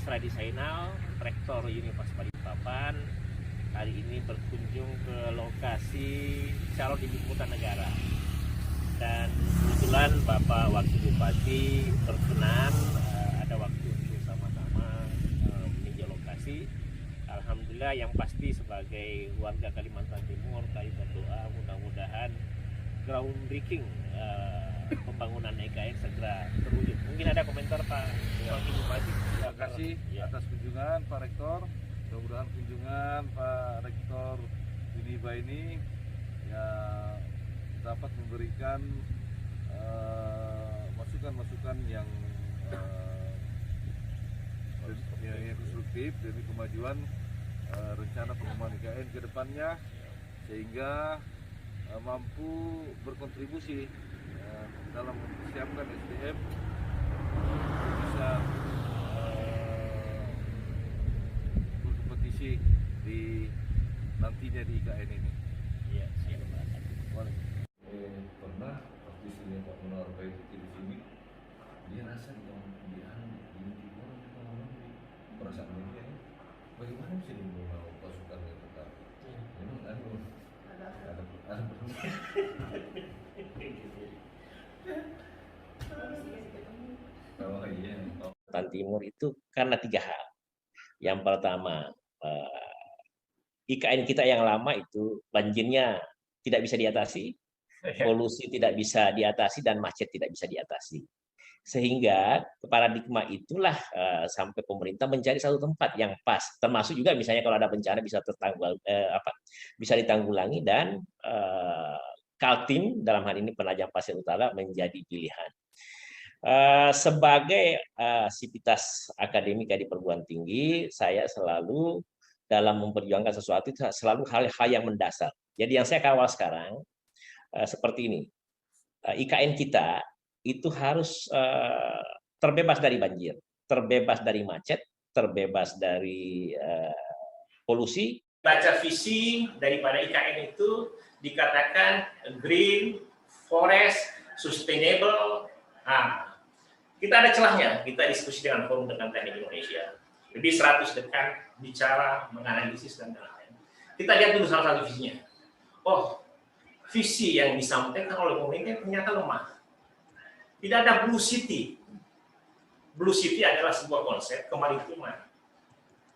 Isradi Zainal, Rektor Universitas Balikpapan, hari ini berkunjung ke lokasi calon ibu kota negara. Dan kebetulan Bapak Wakil Bupati berkenan ada waktu untuk sama-sama meninjau lokasi. Alhamdulillah, yang pasti sebagai warga Kalimantan Timur, kami berdoa mudah-mudahan groundbreaking pembangunan IKN segera terwujud. Mungkin ada komentar Pak Wakil Bupati. Terima kasih atas kunjungan Pak Rektor. Mudah-mudahan kunjungan Pak Rektor Uniba ini ya dapat memberikan masukan-masukan yang konstruktif demi kemajuan rencana pengembangan IKN ke depannya, sehingga mampu berkontribusi dalam mempersiapkan SDM bisa berkompetisi di nantinya di IKN ini. Iya, siap Pak. Boleh. Pernah waktu istrinya Pak Munawar Baik di sini, dia rasa di timur perasaan dia bagaimana bisa membawa pasukan yang tetap. Memang ada oh iya. Kalimantan Timur itu karena 3 hal. Yang pertama, IKN kita yang lama itu banjirnya tidak bisa diatasi, polusi tidak bisa diatasi, dan macet tidak bisa diatasi. Sehingga paradigma itulah sampai pemerintah mencari satu tempat yang pas, termasuk juga misalnya kalau ada bencana bisa ditanggulangi, dan Kaltim dalam hal ini Penajam Pasir Utara menjadi pilihan. Sebagai sivitas akademika di perguruan tinggi, saya selalu dalam memperjuangkan sesuatu itu selalu hal-hal yang mendasar. Jadi yang saya kawal sekarang seperti ini, IKN kita itu harus terbebas dari banjir, terbebas dari macet, terbebas dari polusi. Baca visi daripada IKN itu dikatakan green, forest, sustainable. Nah, kita ada celahnya, kita diskusi dengan Forum Dekan Teknik Indonesia. Lebih 100 dekan bicara, menganalisis, dan lain-lain. Kita lihat dulu salah satu visinya. Oh, visi yang disampaikan oleh pemerintah ternyata lemah. Tidak ada Blue City. Blue City adalah sebuah konsep kemaritiman.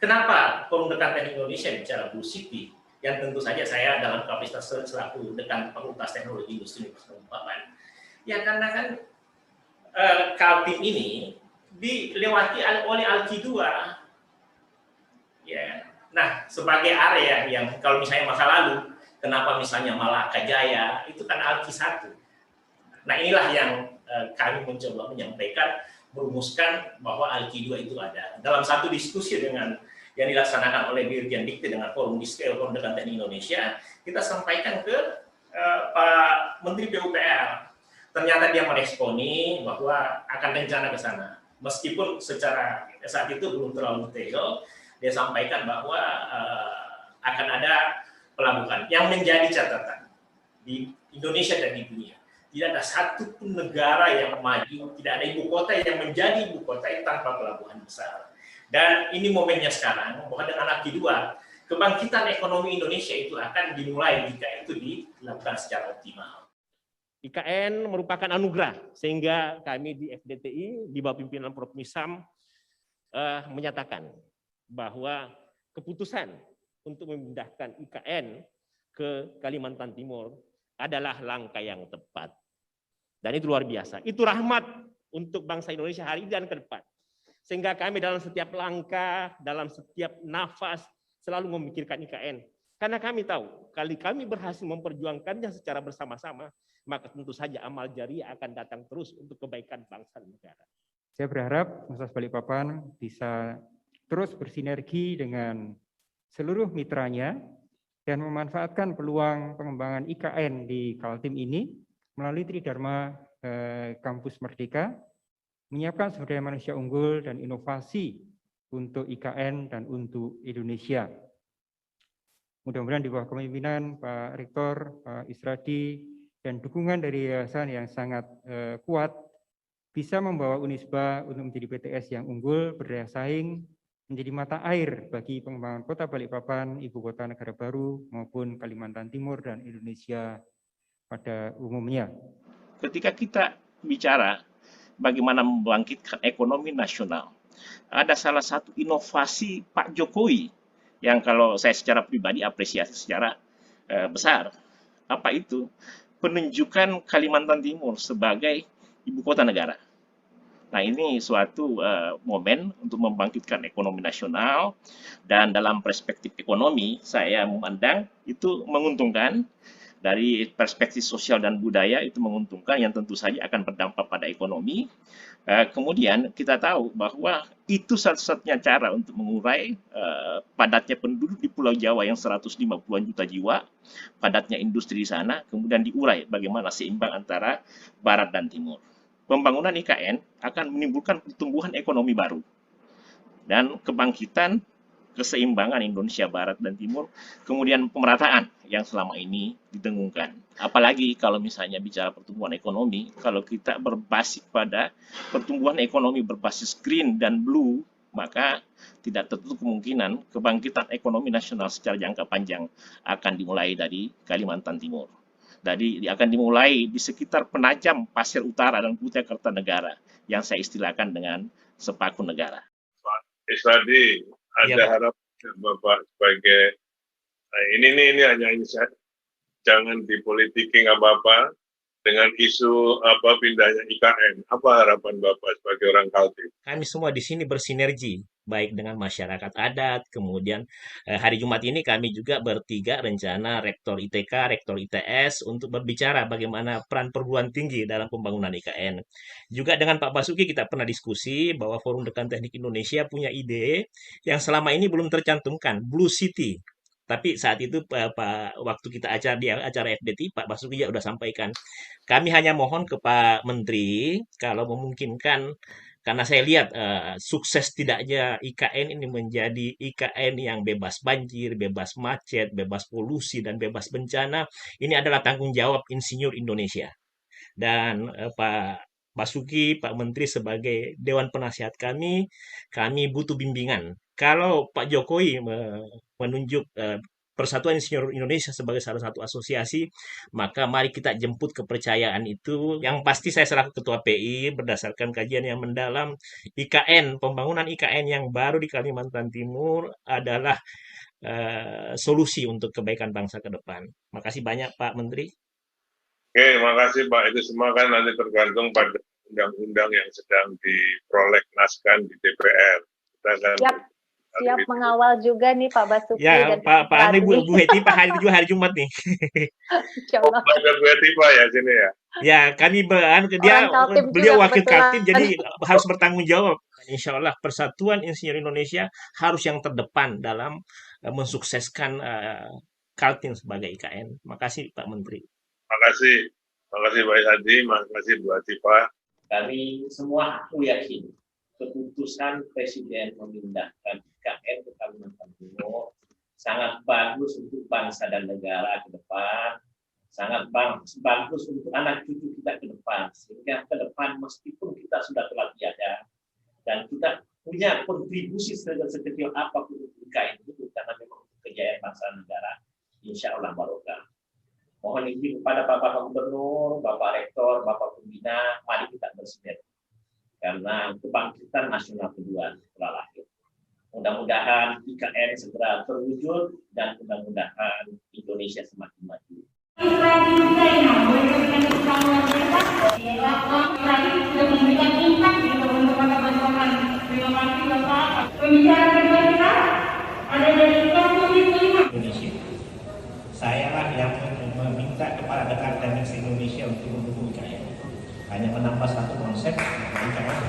Kenapa Forum Dekan Teknik Indonesia bicara Blue City? Yang tentu saja saya dalam kapasitas selaku Dekan Fakultas Teknologi Industri Universitas Balikpapan. Ya karena kan Kaltim ini dilewati oleh Alki 2. Ya. Nah, sebagai area yang kalau misalnya masa lalu, kenapa misalnya Malaka Jaya, itu kan Alki 1. Nah, inilah yang kami mencoba menyampaikan, merumuskan bahwa Alki 2 itu ada. Dalam satu diskusi dengan yang dilaksanakan oleh Dirjen Dikti dengan Forum Dekan Teknik Indonesia, kita sampaikan ke Pak Menteri PUPR. Ternyata dia meresponi bahwa akan rencana ke sana. Meskipun secara saat itu belum terlalu detail, dia sampaikan bahwa akan ada pelabuhan. Yang menjadi catatan di Indonesia dan di dunia, tidak ada satu pun negara yang maju, tidak ada ibu kota yang menjadi ibu kota tanpa pelabuhan besar. Dan ini momennya sekarang, bahwa dengan Alki 2, kebangkitan ekonomi Indonesia itu akan dimulai jika itu dilakukan secara optimal. IKN merupakan anugerah, sehingga kami di FDTI di bawah pimpinan Prof. Misam menyatakan bahwa keputusan untuk memindahkan IKN ke Kalimantan Timur adalah langkah yang tepat. Dan itu luar biasa. Itu rahmat untuk bangsa Indonesia hari ini dan ke depan. Sehingga kami dalam setiap langkah, dalam setiap nafas selalu memikirkan IKN. Karena kami tahu, kali kami berhasil memperjuangkannya secara bersama-sama, maka tentu saja amal jariah akan datang terus untuk kebaikan bangsa dan negara. Saya berharap Universitas Balikpapan bisa terus bersinergi dengan seluruh mitranya dan memanfaatkan peluang pengembangan IKN di Kaltim ini melalui Tridharma Kampus Merdeka, menyiapkan sumber daya manusia unggul dan inovasi untuk IKN dan untuk Indonesia. Mudah-mudahan di bawah kepemimpinan Pak Rektor, Pak Isradi, dan dukungan dari yayasan yang sangat kuat, bisa membawa Unisba untuk menjadi PTS yang unggul, berdaya saing, menjadi mata air bagi pengembangan kota Balikpapan, ibu kota negara baru, maupun Kalimantan Timur dan Indonesia pada umumnya. Ketika kita bicara bagaimana membangkitkan ekonomi nasional, ada salah satu inovasi Pak Jokowi yang kalau saya secara pribadi apresiasi secara besar. Apa itu? Penunjukan Kalimantan Timur sebagai ibu kota negara. Nah, ini suatu momen untuk membangkitkan ekonomi nasional, dan dalam perspektif ekonomi saya memandang itu menguntungkan. Dari perspektif sosial dan budaya itu menguntungkan, yang tentu saja akan berdampak pada ekonomi. Kemudian kita tahu bahwa itu satu-satunya cara untuk mengurai padatnya penduduk di Pulau Jawa yang 150-an juta jiwa, padatnya industri di sana, kemudian diurai bagaimana seimbang antara barat dan timur. Pembangunan IKN akan menimbulkan pertumbuhan ekonomi baru dan kebangkitan keseimbangan Indonesia Barat dan Timur, kemudian pemerataan yang selama ini didengungkan. Apalagi kalau misalnya bicara pertumbuhan ekonomi, kalau kita berbasis pada pertumbuhan ekonomi berbasis green dan blue, maka tidak tertutup kemungkinan kebangkitan ekonomi nasional secara jangka panjang akan dimulai dari Kalimantan Timur. Jadi akan dimulai di sekitar Penajam, Pasir Utara, dan Kutai Kartanegara yang saya istilahkan dengan sepaku negara. Pak Iswadi, ada harapan Bapak sebagai ini hanya inisiatif, jangan dipolitiki nggak apa-apa dengan isu pindahnya IKN. Apa harapan Bapak sebagai orang Kaltim? Kami semua di sini bersinergi baik dengan masyarakat adat, kemudian hari Jumat ini kami juga bertiga rencana Rektor ITK, Rektor ITS untuk berbicara bagaimana peran perguruan tinggi dalam pembangunan IKN. Juga dengan Pak Basuki kita pernah diskusi bahwa Forum Dekan Teknik Indonesia punya ide yang selama ini belum tercantumkan, Blue City. Tapi saat itu waktu kita di acara FDT, Pak Basuki juga sudah sampaikan. Kami hanya mohon ke Pak Menteri kalau memungkinkan, karena saya lihat sukses tidaknya IKN ini menjadi IKN yang bebas banjir, bebas macet, bebas polusi, dan bebas bencana, ini adalah tanggung jawab Insinyur Indonesia. Dan Pak Basuki, Pak Menteri sebagai Dewan Penasihat kami butuh bimbingan. Kalau Pak Jokowi menunjuk Persatuan Insinyur Indonesia sebagai salah satu asosiasi, maka mari kita jemput kepercayaan itu. Yang pasti saya selaku Ketua PI berdasarkan kajian yang mendalam, IKN, pembangunan IKN yang baru di Kalimantan Timur adalah solusi untuk kebaikan bangsa ke depan. Makasih banyak Pak Menteri. Oke, makasih Pak. Itu semua kan nanti tergantung pada undang-undang yang sedang diprolegnaskan di DPR. Kita akan siap mengawal juga nih Pak Basuki. Ya, dan Pak Andri, Bu Heti, Pak hari juga hari Jumat nih. Insyaallah. Ada Bu Heti Pak ya sini ya. Ya, kami beliau wakil Kaltim, jadi harus bertanggung jawab. Insya Allah Persatuan Insinyur Indonesia harus yang terdepan dalam mensukseskan Kaltim sebagai IKN. Makasih Pak Menteri. Makasih Pak Hadi, makasih Bu Atifah. Kami semua aku yakin keputusan Presiden memindahkan IKN ke Kalimantan Timur sangat bagus untuk bangsa dan negara ke depan, sangat bagus untuk anak cucu kita ke depan, sehingga ke depan meskipun kita sudah telah tiada dan kita punya kontribusi sekecil apapun untuk IKN itu, karena memang untuk kejayaan bangsa dan negara, insya Allah barokah. Mohon izin kepada Bapak Gubernur, Bapak Rektor, Bapak Pembina, mari kita bersinergi. Karena kebangkitan nasional kedua setelah lahir. Mudah-mudahan IKN segera terwujud dan mudah-mudahan Indonesia semakin maju. Indonesia. Saya lah yang meminta kepada Dekan Teknik Indonesia untuk mendukung IKN. Hanya menambah satu konsep, setelah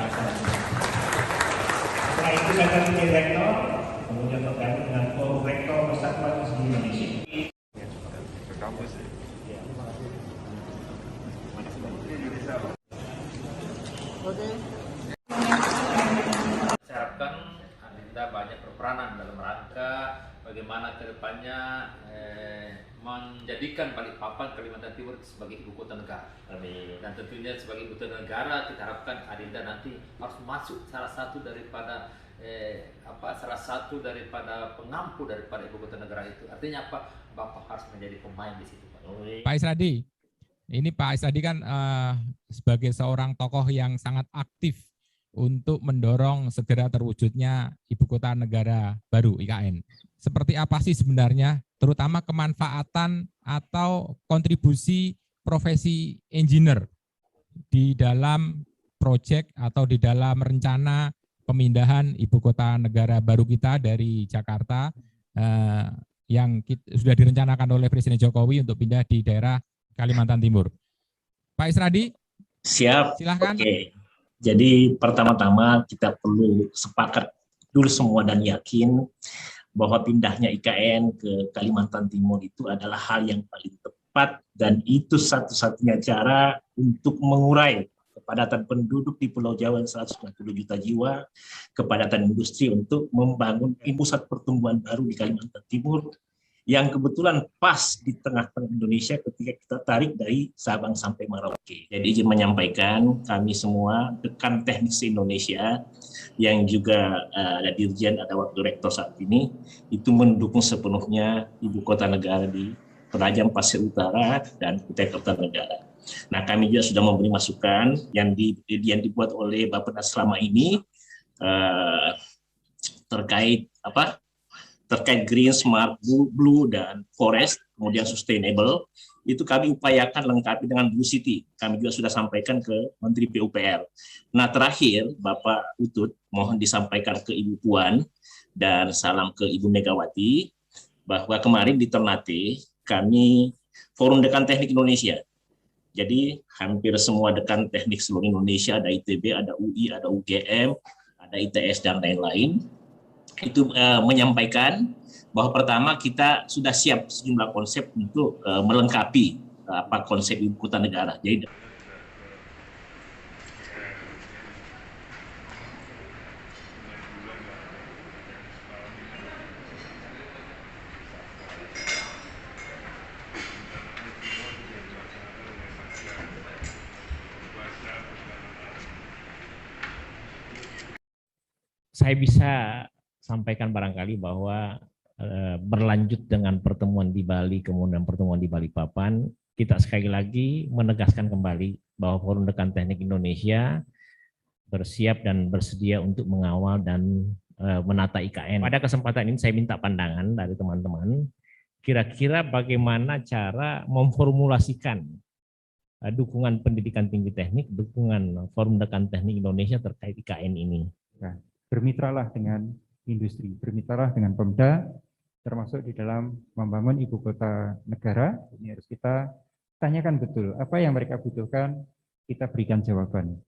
itu saya akan menjadi rektor, kemudian bergabung dengan Forum Rektor Persatuan Insinyur Indonesia. Saya harapkan Adinda banyak berperanan dalam rangka bagaimana kedepannya menjadikan Balikpapan, Kalimantan Timur sebagai ibu kota negara. Amin. Dan tentunya sebagai ibu kota negara kita harapkan Adinda nanti harus masuk salah satu daripada salah satu daripada pengampu daripada ibu kota negara itu. Artinya apa? Bapak harus menjadi pemain di situ, Pak. Pak Isradi, ini Pak Isradi kan sebagai seorang tokoh yang sangat aktif untuk mendorong segera terwujudnya ibu kota negara baru IKN. Seperti apa sih sebenarnya, terutama kemanfaatan atau kontribusi profesi engineer di dalam proyek atau di dalam rencana pemindahan ibu kota negara baru kita dari Jakarta yang sudah direncanakan oleh Presiden Jokowi untuk pindah di daerah Kalimantan Timur. Pak Isradi, siap. Silahkan. Oke. Jadi pertama-tama kita perlu sepakat dulu semua dan yakin bahwa pindahnya IKN ke Kalimantan Timur itu adalah hal yang paling tepat dan itu satu-satunya cara untuk mengurai kepadatan penduduk di Pulau Jawa 190 juta jiwa, kepadatan industri untuk membangun pusat pertumbuhan baru di Kalimantan Timur yang kebetulan pas di tengah-tengah Indonesia ketika kita tarik dari Sabang sampai Merauke. Jadi izin menyampaikan kami semua rekan teknik se-Indonesia yang juga ada Dirjen, ada Wakil Rektor saat ini, itu mendukung sepenuhnya ibu kota negara di Penajam Pasir Utara dan Kutai Kartanegara. Nah, kami juga sudah memberi masukan yang dibuat oleh Bappenas selama ini terkait green, smart, blue, dan forest, kemudian sustainable, itu kami upayakan lengkapi dengan Blue City. Kami juga sudah sampaikan ke Menteri PUPR. Nah, terakhir, Bapak Utut, mohon disampaikan ke Ibu Puan, dan salam ke Ibu Megawati, bahwa kemarin di Ternate, kami Forum Dekan Teknik Indonesia. Jadi, hampir semua dekan teknik seluruh Indonesia, ada ITB, ada UI, ada UGM, ada ITS, dan lain-lain, itu menyampaikan bahwa pertama kita sudah siap sejumlah konsep untuk melengkapi konsep ibu kota negara. Jadi saya bisa sampaikan barangkali bahwa berlanjut dengan pertemuan di Bali, kemudian pertemuan di Balikpapan, kita sekali lagi menegaskan kembali bahwa Forum Dekan Teknik Indonesia bersiap dan bersedia untuk mengawal dan menata IKN. Pada kesempatan ini saya minta pandangan dari teman-teman, kira-kira bagaimana cara memformulasikan dukungan pendidikan tinggi teknik, dukungan Forum Dekan Teknik Indonesia terkait IKN ini. Nah, bermitralah dengan industri, bermitralah dengan Pemda, termasuk di dalam membangun ibu kota negara. Ini harus kita tanyakan betul, apa yang mereka butuhkan, kita berikan jawaban.